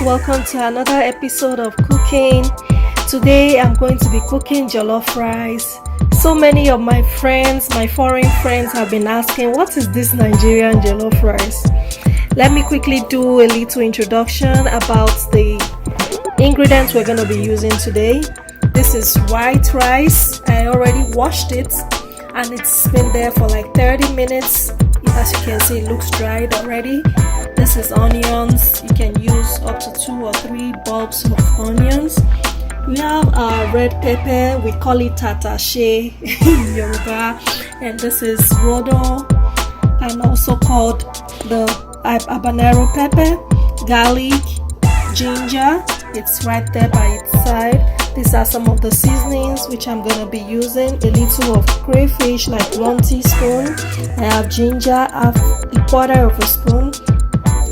welcome to another episode of cooking. Today I'm going to be cooking jollof rice. So many of my friends, my foreign friends, have been asking, what is this Nigerian jollof rice? Let me quickly do a little introduction about the ingredients we're going to be using today. This is white rice. I already washed it and it's been there for like 30 minutes. As you can see, it looks dried already. This is onions. You can use up to 2 or 3 bulbs of onions. We have our red pepper. We call it tatashe in Yoruba. And this is rodo, and also called the habanero pepper. Garlic, ginger. It's right there by its side. These are some of the seasonings which I'm going to be using. A little of crayfish, like 1 teaspoon. I have ginger, a quarter of a spoon.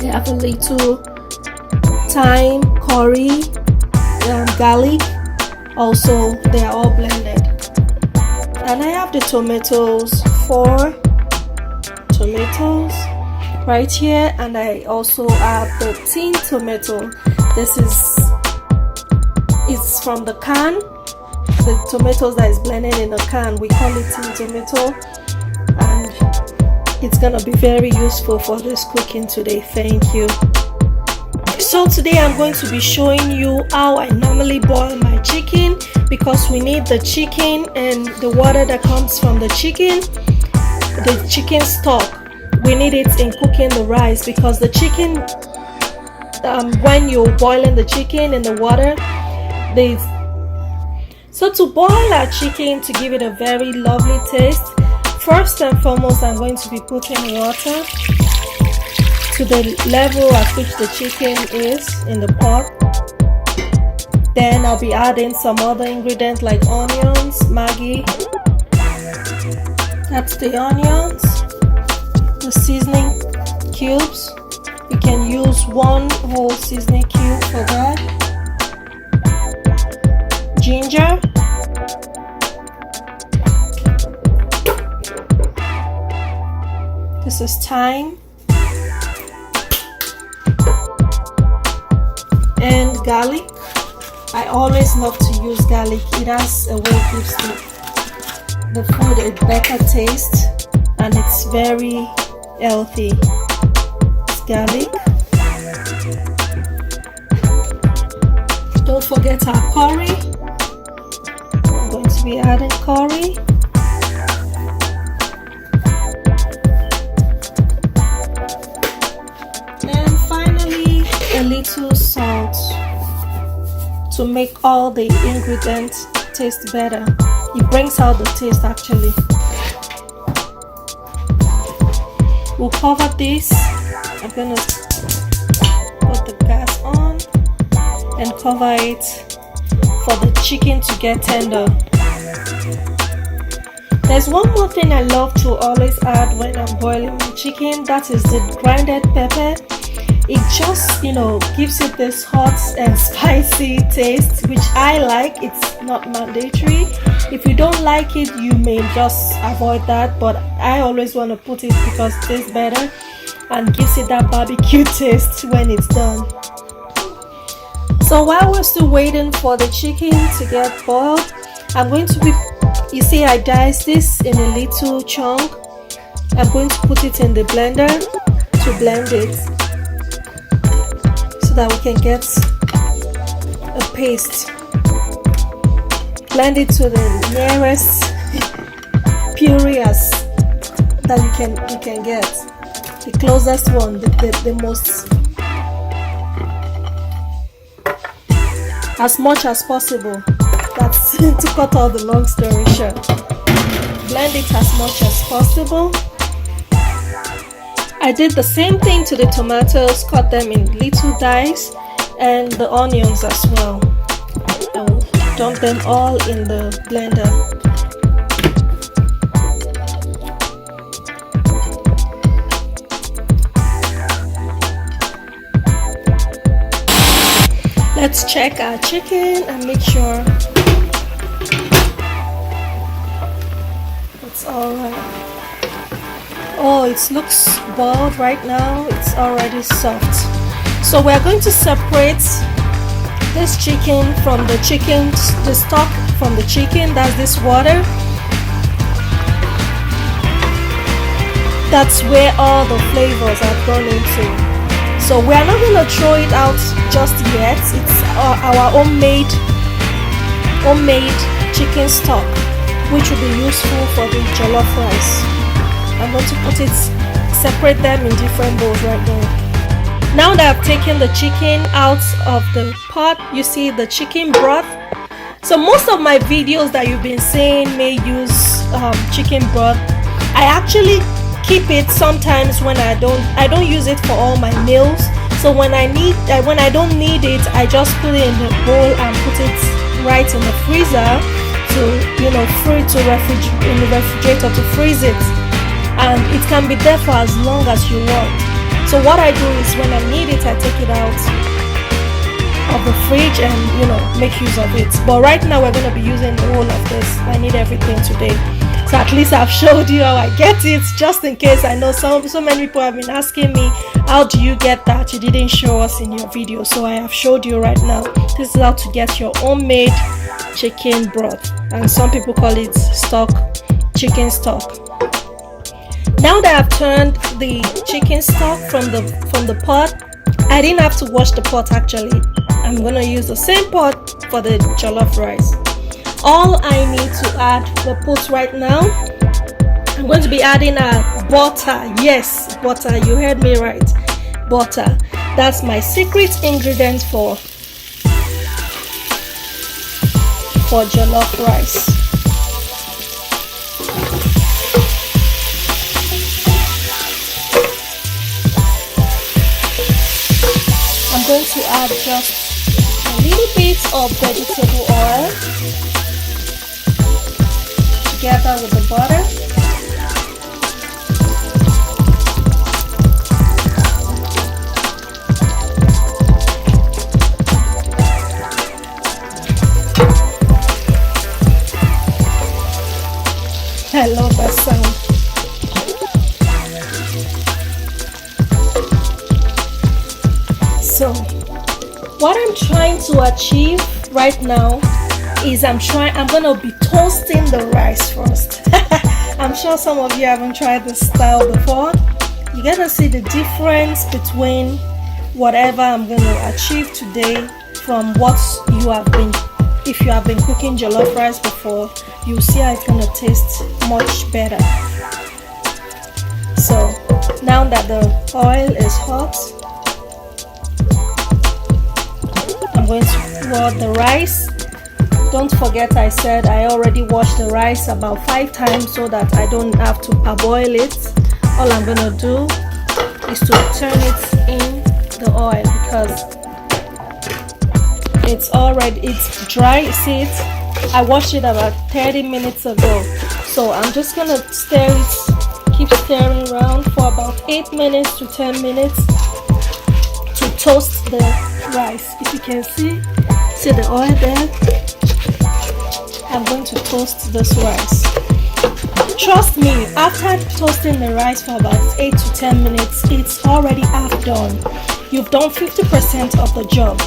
I have a little thyme, curry, garlic. Also, they are all blended. And I have the tomatoes, 4 tomatoes right here. And I also have the tin tomato. This is it's from the can, the tomatoes that is blended in the can. We call it tin tomato, and it's gonna be very useful for this cooking today. Thank you. So today I'm going to be showing you how I normally boil my chicken, because we need the chicken and the water that comes from the chicken stock. We need it in cooking the rice, because the chicken, when you're boiling the chicken in the water, so to boil our chicken to give it a very lovely taste, first and foremost I'm going to be putting water to the level at which the chicken is in the pot. Then I'll be adding some other ingredients like onions, Maggi. That's the onions, the seasoning cubes. You can use 1 whole seasoning cube for that. Ginger, this is thyme, and garlic. I always love to use garlic. It has a way it gives the food a better taste, and it's very healthy. It's garlic. Don't forget our curry. Going to be adding curry, and finally a little salt to make all the ingredients taste better. It brings out the taste actually. We'll cover this. I'm gonna put the gas on and cover it for the chicken to get tender. There's one more thing I love to always add when I'm boiling my chicken. That is the grinded pepper. It just, gives it this hot and spicy taste, which I like. It's not mandatory. If you don't like it, you may just avoid that, but I always want to put it because it tastes better and gives it that barbecue taste when it's done. So while we're still waiting for the chicken to get boiled, I'm going to be, you see I diced this in a little chunk. I'm going to put it in the blender to blend it so that we can get a paste. Blend it to the nearest puree that you can get. The closest one, the most, as much as possible. That's to cut all the long story short. Blend it as much as possible. I did the same thing to the tomatoes, cut them in little dice, and the onions as well. I will dump them all in the blender. Let's check our chicken and make sure it's alright. Oh, it looks boiled right now. It's already soft. So we are going to separate this chicken from the stock from the chicken. That's this water. That's where all the flavors are gone into. So we are not going to throw it out just yet. It's our homemade chicken stock, which will be useful for the jollof rice. I'm going to separate them in different bowls right now. Now that I've taken the chicken out of the pot, you see the chicken broth. So most of my videos that you've been seeing may use chicken broth. I actually keep it sometimes when I don't use it for all my meals. So when I don't need it, I just put it in the bowl and put it right in the freezer to in the refrigerator to freeze it, and it can be there for as long as you want. So what I do is when I need it, I take it out of the fridge and make use of it. But right now we're going to be using the whole of this. I need everything today. So at least I've showed you how I get it, just in case. I know so many people have been asking me, how do you get that? You didn't show us in your video. So I have showed you right now. This is how to get your homemade chicken broth, and some people call it chicken stock. Now that I've turned the chicken stock from the pot, I didn't have to wash the pot actually. I'm going to use the same pot for the jollof rice. All I need to add the pot right now, I'm going to be adding butter. Yes, butter, you heard me right. Butter. That's my secret ingredient for jollof rice. I'm going to add just a little bit of vegetable oil together with the butter. I love that sound. So what I'm trying to achieve right now is I'm gonna be toasting the rice first. I'm sure some of you haven't tried this style before. You're gonna see the difference between whatever I'm gonna achieve today from what you have been. If you have been cooking jollof rice before, you'll see how it's gonna taste much better. So now that the oil is hot, I'm going to pour the rice. Don't forget I said I already washed the rice about 5 times so that I don't have to parboil it. All I'm gonna do is to turn it in the oil because it's dry. See it? I washed it about 30 minutes ago. So I'm just gonna keep stirring around for about 8 minutes to 10 minutes to toast the rice. If you can see the oil there, I'm going to toast this rice. Trust me, after toasting the rice for about 8 to 10 minutes, it's already half done. You've done 50% of the job.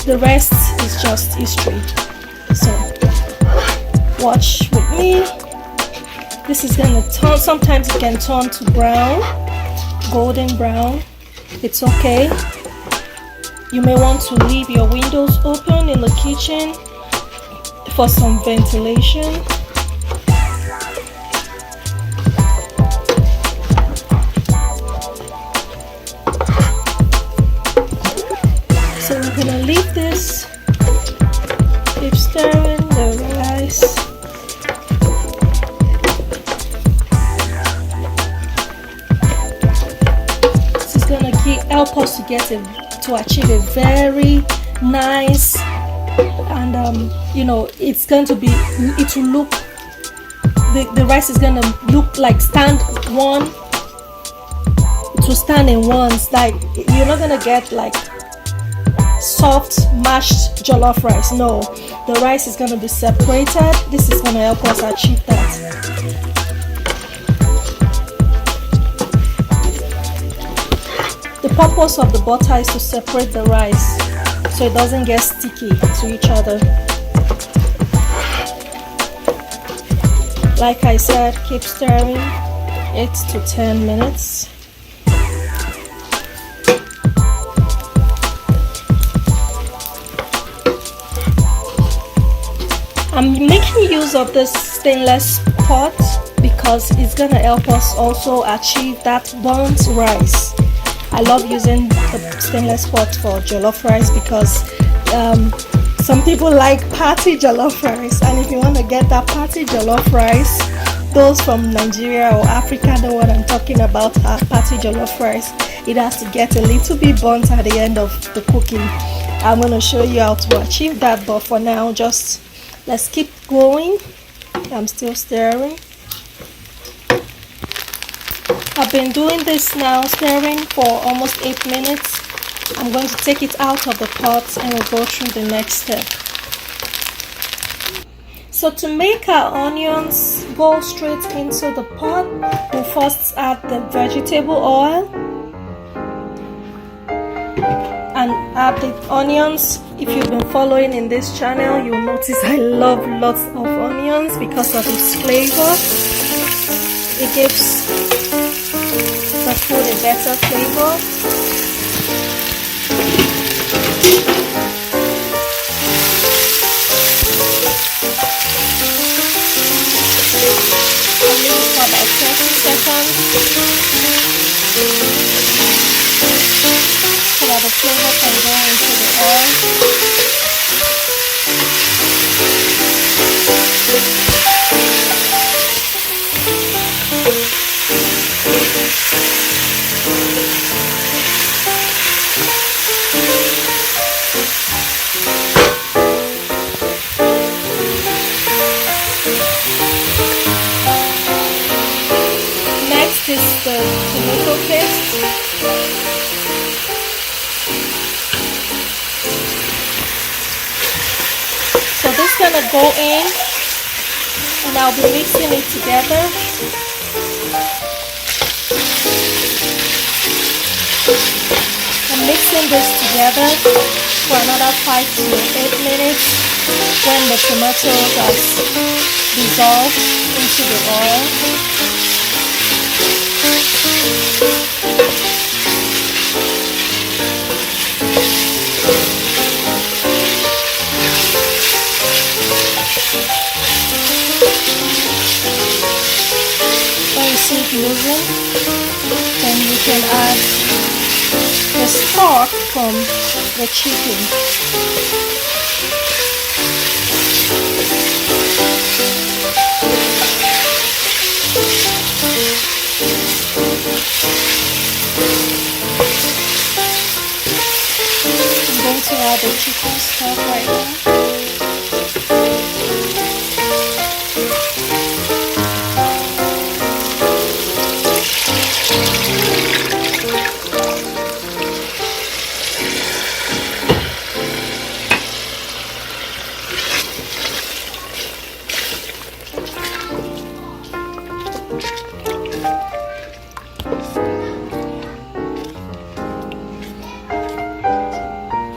The rest is just history. So watch with me. This is gonna turn, sometimes it can turn to brown, golden brown. It's okay. You may want to leave your windows open in the kitchen for some ventilation. So we're gonna leave this, keep stirring the rice. This is gonna help us to achieve a very nice and it's going to be, it will look, the rice is gonna look like stand one. It will stand in ones. Like you're not gonna get like soft mashed jollof rice. No, the rice is gonna be separated. This is gonna help us achieve that. The purpose of the butter is to separate the rice so it doesn't get sticky to each other. Like I said, keep stirring 8 to 10 minutes. I'm making use of this stainless pot because it's gonna help us also achieve that burnt rice. I love using the stainless pot for jollof rice because some people like party jollof rice, and if you want to get that party jollof rice, those from Nigeria or Africa know what I'm talking about. Party jollof rice, it has to get a little bit burnt at the end of the cooking. I'm going to show you how to achieve that, but for now, just let's keep going. I'm still stirring. I've been doing this now, stirring for almost 8 minutes. I'm going to take it out of the pot and we'll go through the next step. So to make our onions go straight into the pot, we'll first add the vegetable oil and add the onions. If you've been following in this channel, you'll notice I love lots of onions because of its flavor. It gives the food a better flavor. I'll leave it for about 30 seconds so that the flavor can go into the oil. Next is the tomato paste. So this is gonna go in and I'll be mixing it together. I'm mixing this together for another 5 to 8 minutes when the tomatoes are dissolved into the oil. When you see it loosen, then you can add the stock from the chicken. I'm going to add the chicken stock right now.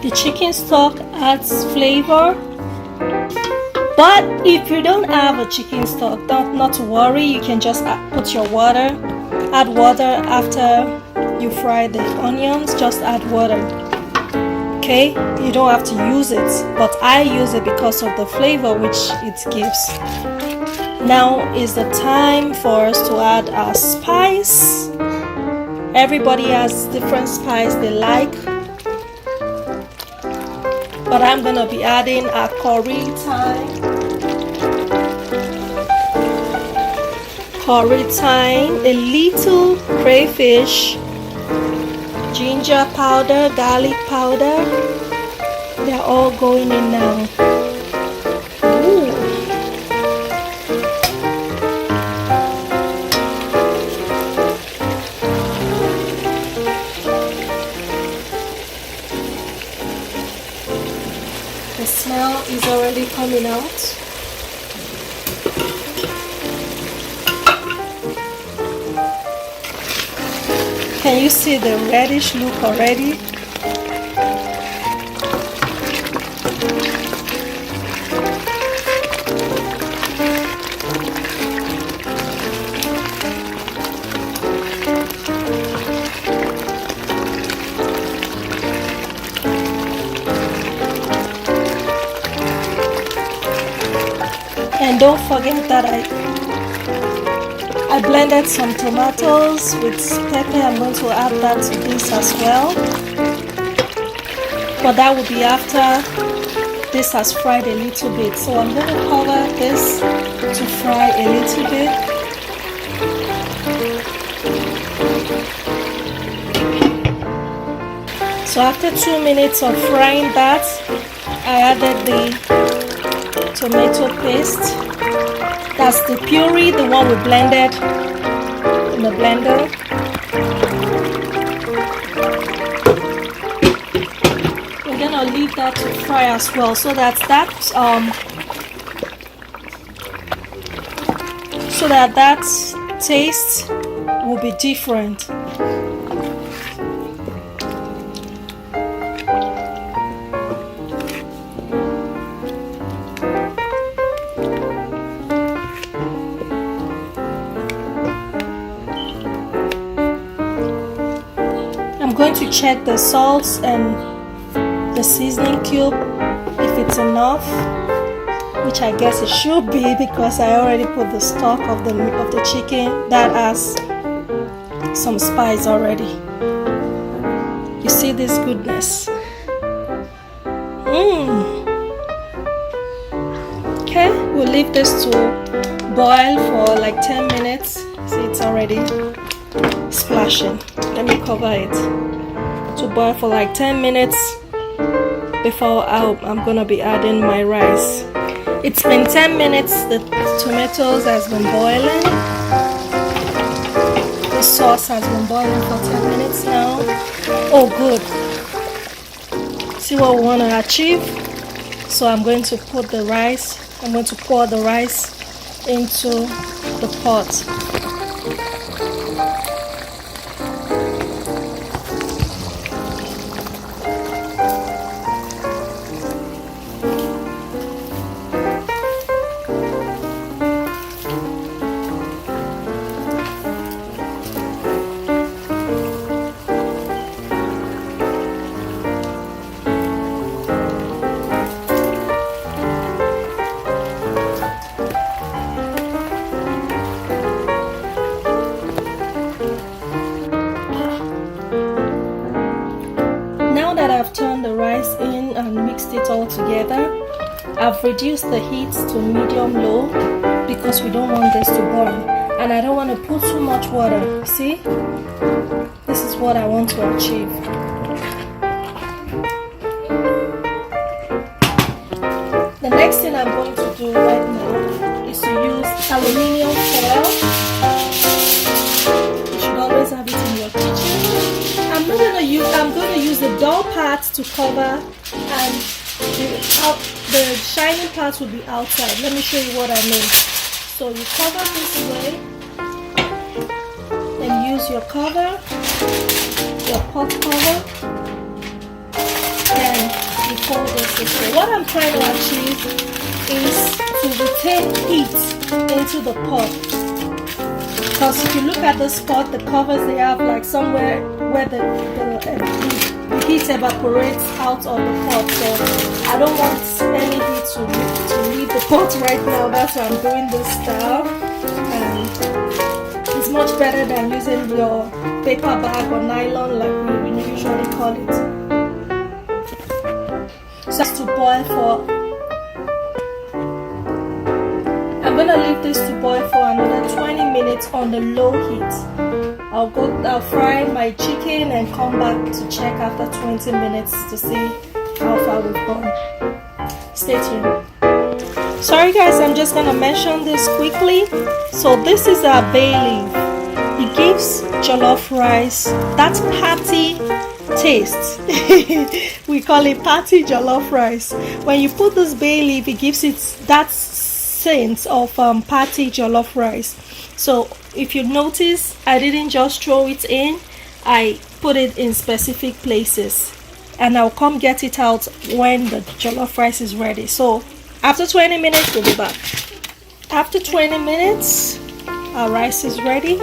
The chicken stock adds flavor, but if you don't have a chicken stock, not to worry, you can just put your water, add water after you fry the onions, just add water. Okay, you don't have to use it, but I use it because of the flavor which it gives. Now is the time for us to add our spice. Everybody has different spice they like, but I'm gonna be adding a curry thyme, a little crayfish, ginger powder, garlic powder. They're all going in now. Ooh. The smell is already coming out. Can you see the reddish look already? And don't forget that I blended some tomatoes with pepper. I'm going to add that to this as well. But that will be after this has fried a little bit. So I'm going to cover this to fry a little bit. So after 2 minutes of frying that, I added the tomato paste. That's the puree, the one we blended in the blender. We're gonna leave that to fry as well, so that taste will be different. I'm going to check the salts and the seasoning cube if it's enough, which I guess it should be because I already put the stock of the chicken that has some spice already. You see this goodness. Okay, we'll leave this to boil for like 10 minutes. See, it's already splashing. Let me cover it to boil for like 10 minutes before I'm gonna be adding my rice. It's been 10 minutes. The tomatoes has been boiling. The sauce has been boiling for 10 minutes now. Oh, good. See what we want to achieve. So I'm going to put the rice. I'm going to pour the rice into the pot. I've turned the rice in and mixed it all together. I've reduced the heat to medium-low because we don't want this to burn, and I don't want to put too much water. See, this is what I want to achieve. The next thing I'm going to do right now is to use aluminium foil. You should always have it in your kitchen. I'm going to use the dull part to cover, and the shiny part will be outside. Let me show you what I mean. So you cover this way, then use your cover, your pot cover, then you fold this way. What I'm trying to achieve is to retain heat into the pot. Because if you look at the spot, the covers, they have like somewhere where the heat evaporates out of the pot. So I don't want any heat to leave the pot right now. That's why I'm doing this style. And it's much better than using your paper bag or nylon like we usually call it. So that's to boil for. I'm gonna leave this to boil for another 20 minutes on the low heat. I'll fry my chicken and come back to check after 20 minutes to see how far we've gone. Stay tuned. Sorry guys, I'm just gonna mention this quickly. So this is our bay leaf. It gives jollof rice that patty taste. We call it patty jollof rice. When you put this bay leaf, it gives it that sense of patty jollof rice. So if you notice, I didn't just throw it in. I put it in specific places, and I'll come get it out when the jollof rice is ready. So after 20 minutes we'll be back. After 20 minutes our rice is ready.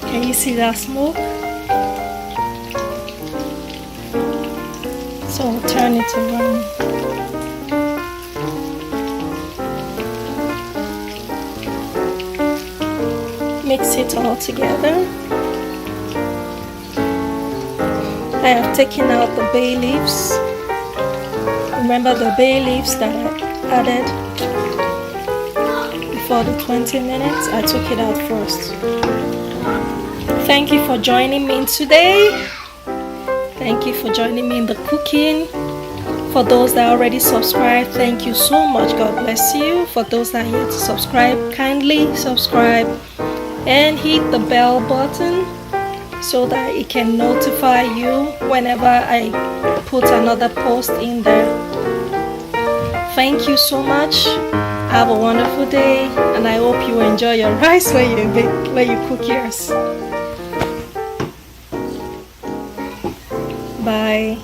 Can you see that smoke? So we'll turn it around. Mix it all together. I have taken out the bay leaves. Remember the bay leaves that I added before the 20 minutes? I took it out first. Thank you for joining me today. Thank you for joining me in the cooking. For those that already subscribed, thank you so much. God bless you. For those that are yet to subscribe, kindly subscribe and hit the bell button so that it can notify you whenever I put another post in there. Thank you so much. Have a wonderful day, and I hope you enjoy your rice when you cook yours. Bye.